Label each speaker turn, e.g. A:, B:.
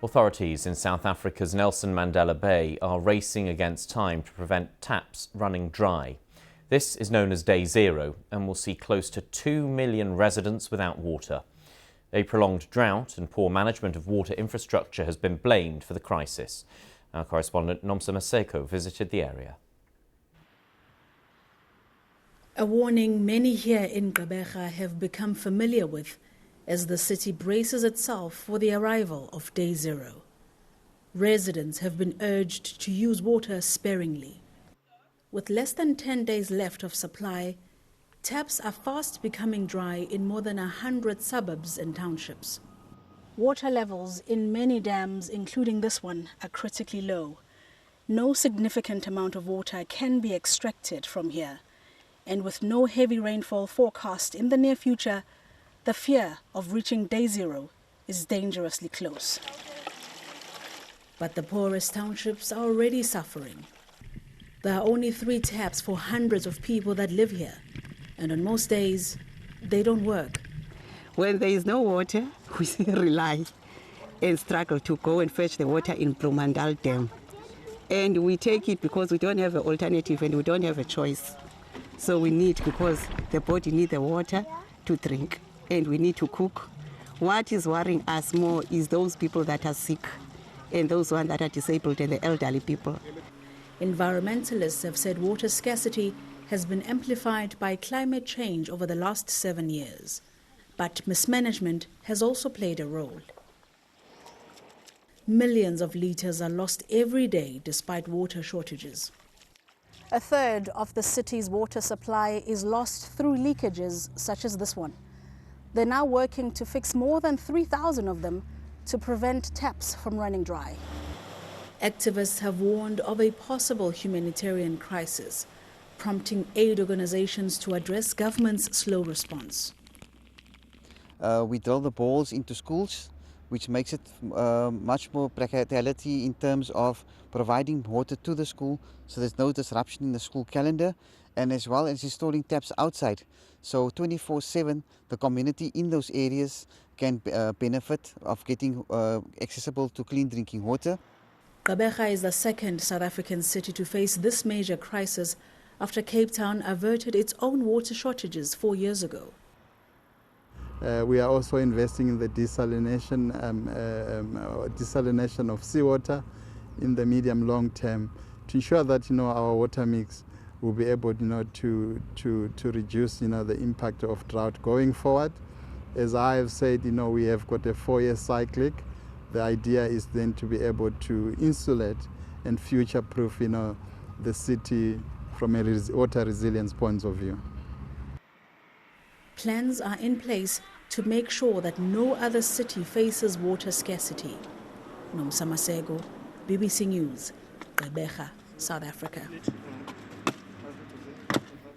A: Authorities in South Africa's Nelson Mandela Bay are racing against time to prevent taps running dry. This is known as Day Zero and will see close to 2 million residents without water. A prolonged drought and poor management of water infrastructure has been blamed for the crisis. Our correspondent Nomsa Maseko visited the area.
B: A warning many here in Gqeberha have become familiar with as the city braces itself for the arrival of Day Zero. Residents have been urged to use water sparingly. With less than 10 days left of supply, taps are fast becoming dry in more than 100 suburbs and townships. Water levels in many dams, including this one, are critically low. No significant amount of water can be extracted from here. And with no heavy rainfall forecast in the near future, the fear of reaching Day Zero is dangerously close. But the poorest townships are already suffering. There are only 3 taps for hundreds of people that live here, and on most days, they don't work.
C: When there is no water, we rely and struggle to go and fetch the water in Mandela Dam. And we take it because we don't have an alternative and we don't have a choice. So we need, because the body needs the water to drink and we need to cook. What is worrying us more is those people that are sick and those ones that are disabled and the elderly people.
B: Environmentalists have said water scarcity has been amplified by climate change over the last 7 years. But mismanagement has also played a role. Millions of litres are lost every day despite water shortages. A third of the city's water supply is lost through leakages such as this one. They're now working to fix more than 3,000 of them to prevent taps from running dry. Activists have warned of a possible humanitarian crisis, prompting aid organizations to address government's slow response.
D: We drill the balls into schools, which makes it much more practicality in terms of providing water to the school, so there's no disruption in the school calendar, and as well as installing taps outside. So 24/7, the community in those areas can benefit of getting accessible to clean drinking water.
B: Gqeberha is the second South African city to face this major crisis after Cape Town averted its own water shortages 4 years ago.
E: We are also investing in the desalination of seawater in the medium-long term to ensure that our water mix will be able to reduce the impact of drought going forward. As I have said, we have got a 4-year cyclic. The idea is then to be able to insulate and future-proof the city from a water resilience point of view.
B: Plans are in place to make sure that no other city faces water scarcity. Nomsa Maseko, BBC News, Gqeberha, South Africa.